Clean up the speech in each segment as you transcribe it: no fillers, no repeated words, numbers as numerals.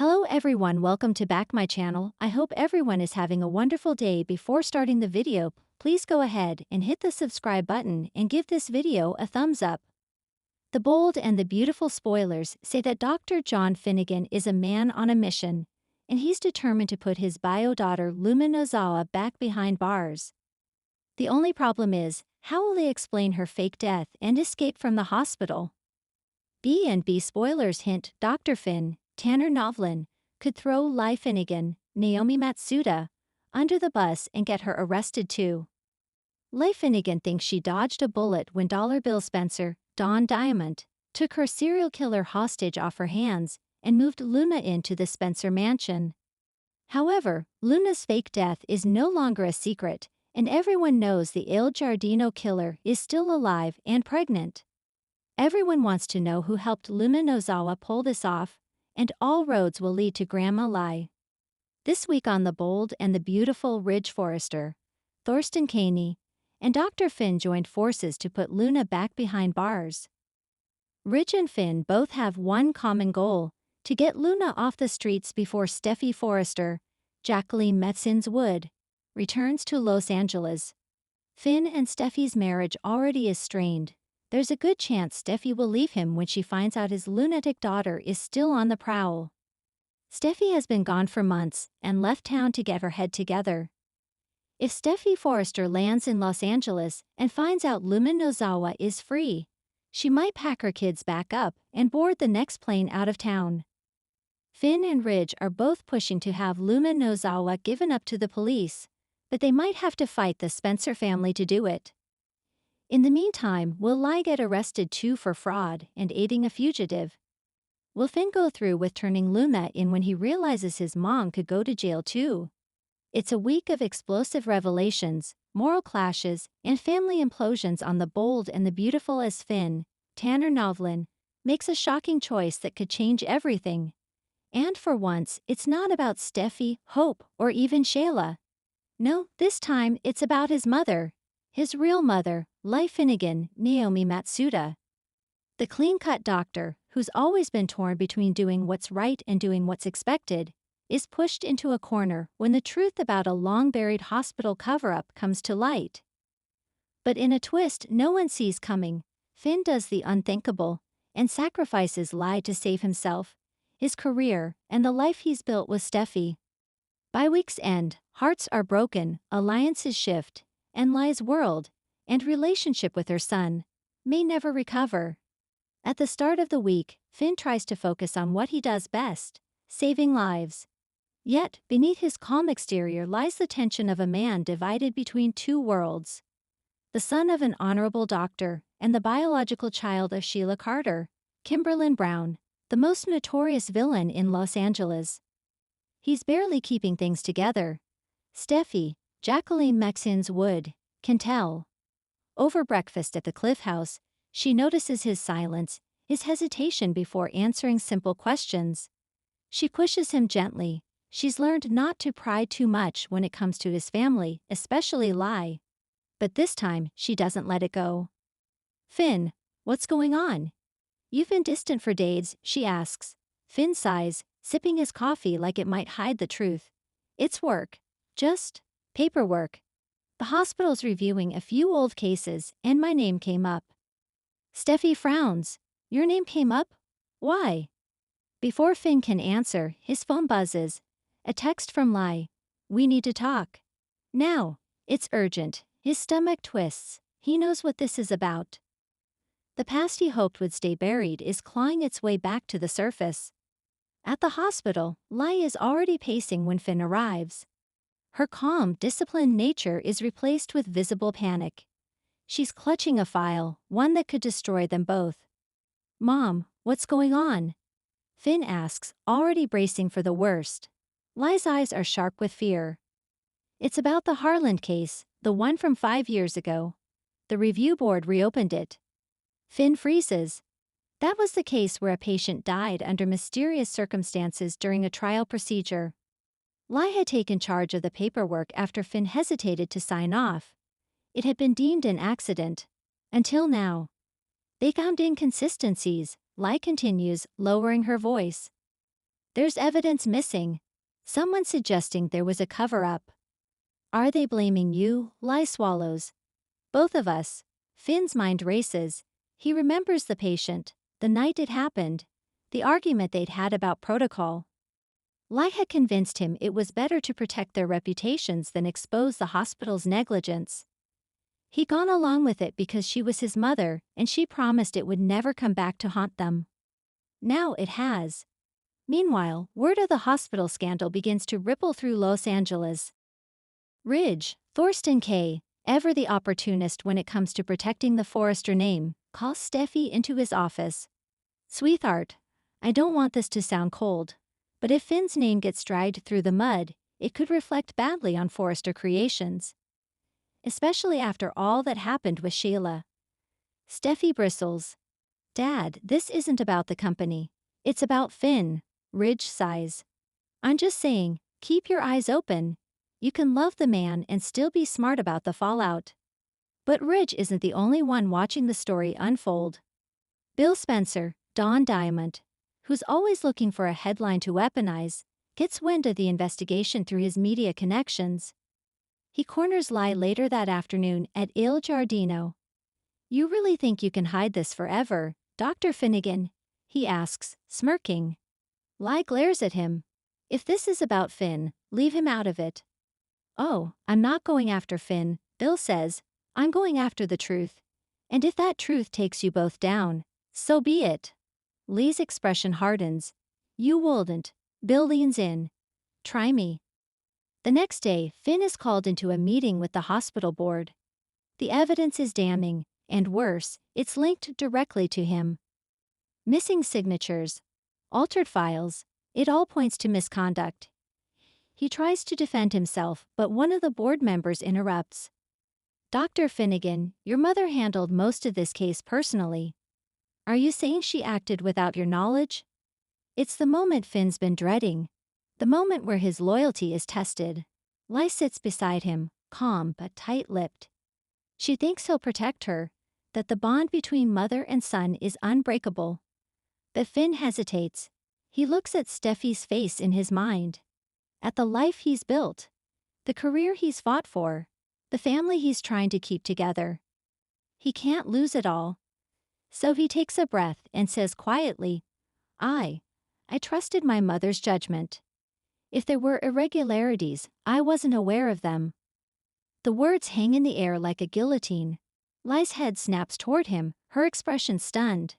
Hello everyone, welcome to back my channel. I hope everyone is having a wonderful day. Before starting the video, please go ahead and hit the subscribe button and give this video a thumbs up. The bold and the beautiful spoilers say that Dr. John Finnegan is a man on a mission, and he's determined to put his bio daughter Luna Nozawa back behind bars. The only problem is, how will they explain her fake death and escape from the hospital? B&B spoilers hint Dr. Finn, Tanner Novlin, could throw Lai Finnegan, Naomi Matsuda, under the bus and get her arrested too. Lai Finnegan thinks she dodged a bullet when Dollar Bill Spencer, Dawn Diamond, took her serial killer hostage off her hands and moved Luna into the Spencer mansion. However, Luna's fake death is no longer a secret, and everyone knows the Il Giardino killer is still alive and pregnant. Everyone wants to know who helped Luna Nozawa pull this off, and all roads will lead to Grandma Lai. This week on The Bold and the Beautiful, Ridge Forrester, Thorsten Caney, and Dr. Finn joined forces to put Luna back behind bars. Ridge and Finn both have one common goal: to get Luna off the streets before Steffi Forrester, Jacqueline Metzins Wood, returns to Los Angeles. Finn and Steffi's marriage already is strained. There's a good chance Steffi will leave him when she finds out his lunatic daughter is still on the prowl. Steffi has been gone for months and left town to get her head together. If Steffi Forrester lands in Los Angeles and finds out Luna Nozawa is free, she might pack her kids back up and board the next plane out of town. Finn and Ridge are both pushing to have Luna Nozawa given up to the police, but they might have to fight the Spencer family to do it. In the meantime, will Lai get arrested too for fraud and aiding a fugitive? Will Finn go through with turning Luna in when he realizes his mom could go to jail too? It's a week of explosive revelations, moral clashes, and family implosions on The Bold and the Beautiful as Finn, Tanner Novlin, makes a shocking choice that could change everything. And for once, it's not about Steffi, Hope, or even Shayla. No, this time it's about his mother. His real mother, Lai Finnegan, Naomi Matsuda. The clean-cut doctor, who's always been torn between doing what's right and doing what's expected, is pushed into a corner when the truth about a long-buried hospital cover-up comes to light. But in a twist no one sees coming, Finn does the unthinkable and sacrifices Lai to save himself, his career, and the life he's built with Steffi. By week's end, hearts are broken, alliances shift, and Lai's world and relationship with her son may never recover. At the start of the week, Finn tries to focus on what he does best: saving lives. Yet, beneath his calm exterior lies the tension of a man divided between two worlds. The son of an honorable doctor and the biological child of Sheila Carter, Kimberlin Brown, the most notorious villain in Los Angeles. He's barely keeping things together. Steffi, Jacqueline Metzins Wood, can tell. Over breakfast at the Cliff House, she notices his silence, his hesitation before answering simple questions. She pushes him gently. She's learned not to pry too much when it comes to his family, especially Lai. But this time, she doesn't let it go. "Finn, what's going on? You've been distant for days," she asks. Finn sighs, sipping his coffee like it might hide the truth. "It's work. Just paperwork. The hospital's reviewing a few old cases, and my name came up." Steffi frowns. "Your name came up? Why?" Before Finn can answer, his phone buzzes. A text from Lai. "We need to talk. Now." It's urgent. His stomach twists. He knows what this is about. The past he hoped would stay buried is clawing its way back to the surface. At the hospital, Lai is already pacing when Finn arrives. Her calm, disciplined nature is replaced with visible panic. She's clutching a file, one that could destroy them both. "Mom, what's going on?" Finn asks, already bracing for the worst. Lai's eyes are sharp with fear. "It's about the Harland case, the one from 5 years ago. The review board reopened it." Finn freezes. That was the case where a patient died under mysterious circumstances during a trial procedure. Lai had taken charge of the paperwork after Finn hesitated to sign off. It had been deemed an accident. Until now. They found inconsistencies, Lai continues, lowering her voice. There's evidence missing. Someone suggesting there was a cover-up. Are they blaming you? Lie swallows. Both of us. Finn's mind races. He remembers the patient, the night it happened, the argument they'd had about protocol. Lie had convinced him it was better to protect their reputations than expose the hospital's negligence. He'd gone along with it because she was his mother and she promised it would never come back to haunt them. Now it has. Meanwhile, word of the hospital scandal begins to ripple through Los Angeles. Ridge, Thorsten Kaye, ever the opportunist when it comes to protecting the Forrester name, calls Steffi into his office. "Sweetheart, I don't want this to sound cold, but if Finn's name gets dragged through the mud, it could reflect badly on Forrester Creations. Especially after all that happened with Sheila." Steffi bristles. "Dad, this isn't about the company. It's about Finn." Ridge sighs. "I'm just saying, keep your eyes open. You can love the man and still be smart about the fallout." But Ridge isn't the only one watching the story unfold. Bill Spencer, Don Diamond, who's always looking for a headline to weaponize, gets wind of the investigation through his media connections. He corners Lie later that afternoon at Il Giardino. "You really think you can hide this forever, Dr. Finnegan?" he asks, smirking. Lie glares at him. "If this is about Finn, leave him out of it." "Oh, I'm not going after Finn," Bill says. "I'm going after the truth. And if that truth takes you both down, so be it." Lee's expression hardens. "You wouldn't." Bill leans in. "Try me." The next day, Finn is called into a meeting with the hospital board. The evidence is damning, and worse, it's linked directly to him. Missing signatures, altered files, it all points to misconduct. He tries to defend himself, but one of the board members interrupts. "Dr. Finnegan, your mother handled most of this case personally. Are you saying she acted without your knowledge?" It's the moment Finn's been dreading. The moment where his loyalty is tested. Lie sits beside him, calm but tight-lipped. She thinks he'll protect her, that the bond between mother and son is unbreakable. But Finn hesitates. He looks at Steffi's face in his mind. At the life he's built. The career he's fought for. The family he's trying to keep together. He can't lose it all. So he takes a breath and says quietly, I trusted my mother's judgment. If there were irregularities, I wasn't aware of them." The words hang in the air like a guillotine. Lie's head snaps toward him, her expression stunned.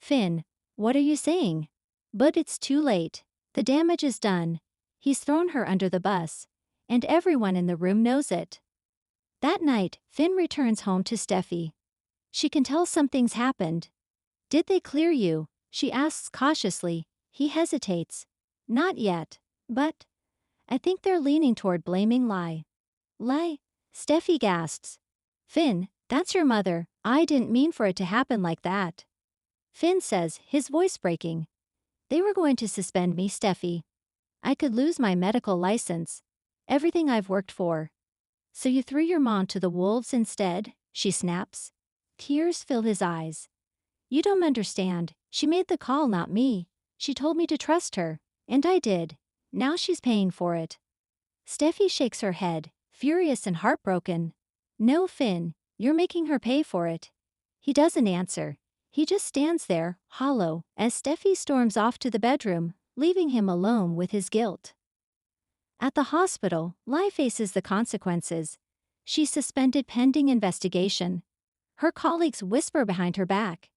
"Finn, what are you saying?" But it's too late. The damage is done. He's thrown her under the bus. And everyone in the room knows it. That night, Finn returns home to Steffi. She can tell something's happened. "Did they clear you?" she asks cautiously. He hesitates. "Not yet. But I think they're leaning toward blaming Lie." "Lie?" Steffi gasps. "Finn, that's your mother. I didn't mean for it to happen like that." Finn says, his voice breaking. "They were going to suspend me, Steffi. I could lose my medical license. Everything I've worked for." "So you threw your mom to the wolves instead?" she snaps. Tears fill his eyes. "You don't understand. She made the call, not me. She told me to trust her. And I did. Now she's paying for it." Steffi shakes her head, furious and heartbroken. "No, Finn, you're making her pay for it." He doesn't answer. He just stands there, hollow, as Steffi storms off to the bedroom, leaving him alone with his guilt. At the hospital, Lie faces the consequences. She's suspended pending investigation. Her colleagues whisper behind her back.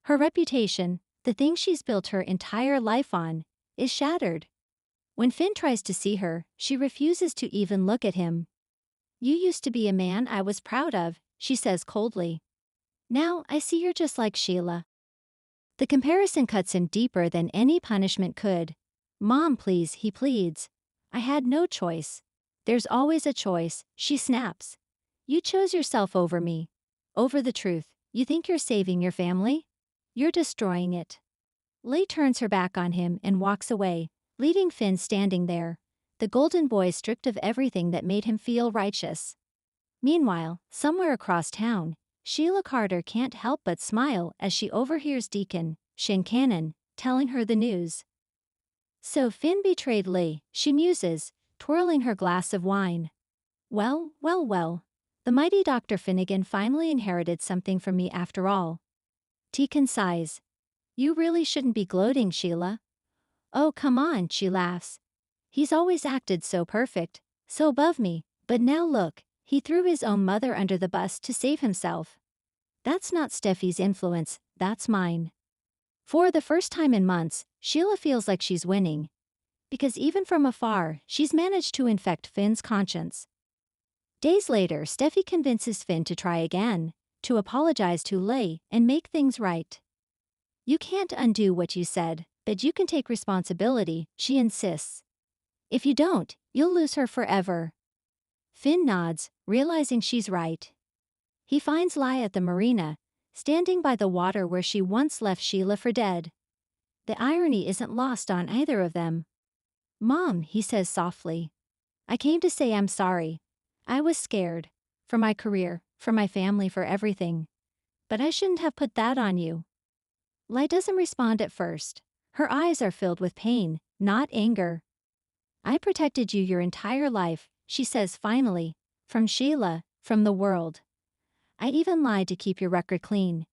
Her reputation, the thing she's built her entire life on, is shattered. When Finn tries to see her, she refuses to even look at him. "You used to be a man I was proud of," she says coldly. "Now I see you're just like Sheila." The comparison cuts him deeper than any punishment could. "Mom, please," he pleads. "I had no choice." "There's always a choice," she snaps. "You chose yourself over me. Over the truth. You think you're saving your family? You're destroying it." Lee turns her back on him and walks away, leaving Finn standing there, the golden boy stripped of everything that made him feel righteous. Meanwhile, somewhere across town, Sheila Carter can't help but smile as she overhears Deacon Shinkannon telling her the news. So Finn betrayed Lee, she muses, twirling her glass of wine. Well, well, well. The mighty Dr. Finnegan finally inherited something from me after all. Tegan sighs. You really shouldn't be gloating, Sheila. Oh, come on, she laughs. He's always acted so perfect, so above me, but now look, he threw his own mother under the bus to save himself. That's not Steffi's influence, that's mine. For the first time in months, Sheila feels like she's winning. Because even from afar, she's managed to infect Finn's conscience. Days later, Steffi convinces Finn to try again, to apologize to Leigh and make things right. You can't undo what you said, but you can take responsibility, she insists. If you don't, you'll lose her forever. Finn nods, realizing she's right. He finds Leigh at the marina, standing by the water where she once left Sheila for dead. The irony isn't lost on either of them. Mom, he says softly. I came to say I'm sorry. I was scared. For my career, for my family, for everything. But I shouldn't have put that on you. Leigh doesn't respond at first. Her eyes are filled with pain, not anger. I protected you your entire life, she says finally. From Sheila, from the world. I even lied to keep your record clean.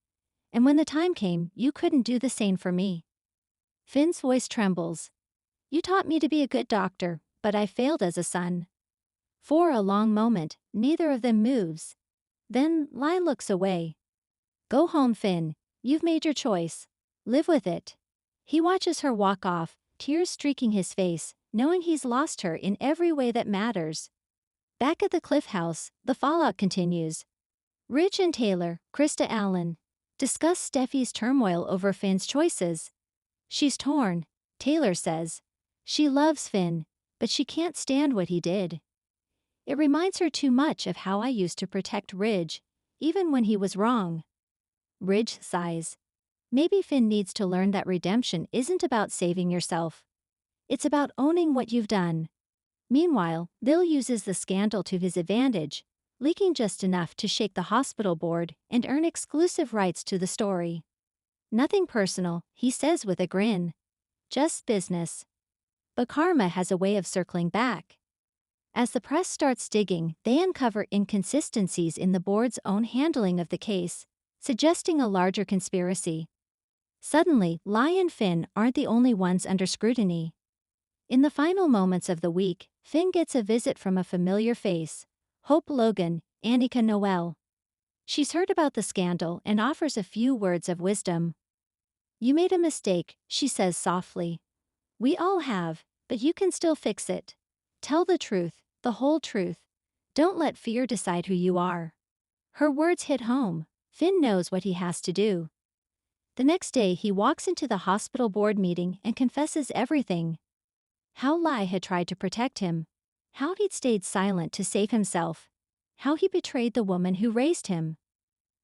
And when the time came, you couldn't do the same for me. Finn's voice trembles. You taught me to be a good doctor, but I failed as a son. For a long moment, neither of them moves. Then Leigh looks away. Go home, Finn. You've made your choice. Live with it. He watches her walk off, tears streaking his face, knowing he's lost her in every way that matters. Back at the Cliff House, the fallout continues. Ridge and Taylor, Krista Allen, discuss Steffi's turmoil over Finn's choices. She's torn, Taylor says. She loves Finn, but she can't stand what he did. It reminds her too much of how I used to protect Ridge, even when he was wrong. Ridge sighs. Maybe Finn needs to learn that redemption isn't about saving yourself. It's about owning what you've done. Meanwhile, Bill uses the scandal to his advantage, leaking just enough to shake the hospital board and earn exclusive rights to the story. Nothing personal, he says with a grin. Just business. But karma has a way of circling back. As the press starts digging, they uncover inconsistencies in the board's own handling of the case, suggesting a larger conspiracy. Suddenly, Leigh and Finn aren't the only ones under scrutiny. In the final moments of the week, Finn gets a visit from a familiar face, Hope Logan, Annika Noel. She's heard about the scandal and offers a few words of wisdom. You made a mistake, she says softly. We all have, but you can still fix it. Tell the truth, the whole truth. Don't let fear decide who you are. Her words hit home. Finn knows what he has to do. The next day he walks into the hospital board meeting and confesses everything. How Leigh had tried to protect him. How he'd stayed silent to save himself. How he betrayed the woman who raised him.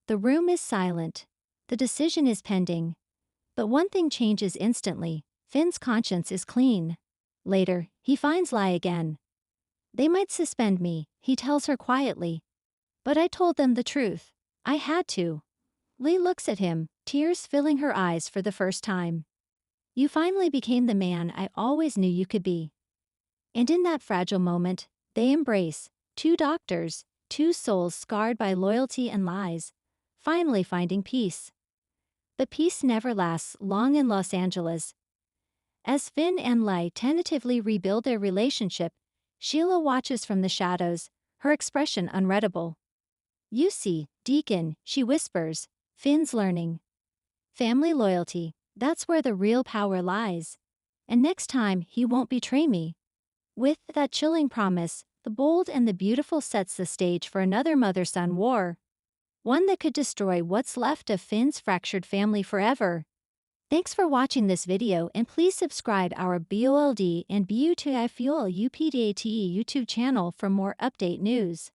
The room is silent. The decision is pending. But one thing changes instantly. Finn's conscience is clean. Later, he finds Leigh again. They might suspend me, he tells her quietly. But I told them the truth. I had to. Leigh looks at him, tears filling her eyes for the first time. You finally became the man I always knew you could be. And in that fragile moment, they embrace, two doctors, two souls scarred by loyalty and lies, finally finding peace. But peace never lasts long in Los Angeles. As Finn and Leigh tentatively rebuild their relationship, Sheila watches from the shadows, her expression unreadable. You see, Deacon, she whispers, Finn's learning. Family loyalty, that's where the real power lies. And next time, he won't betray me. With that chilling promise, The Bold and the Beautiful sets the stage for another mother-son war. One that could destroy what's left of Finn's fractured family forever. Thanks for watching this video and please subscribe our BOLD and BUTIFUEL UPDATE YouTube channel for more update news.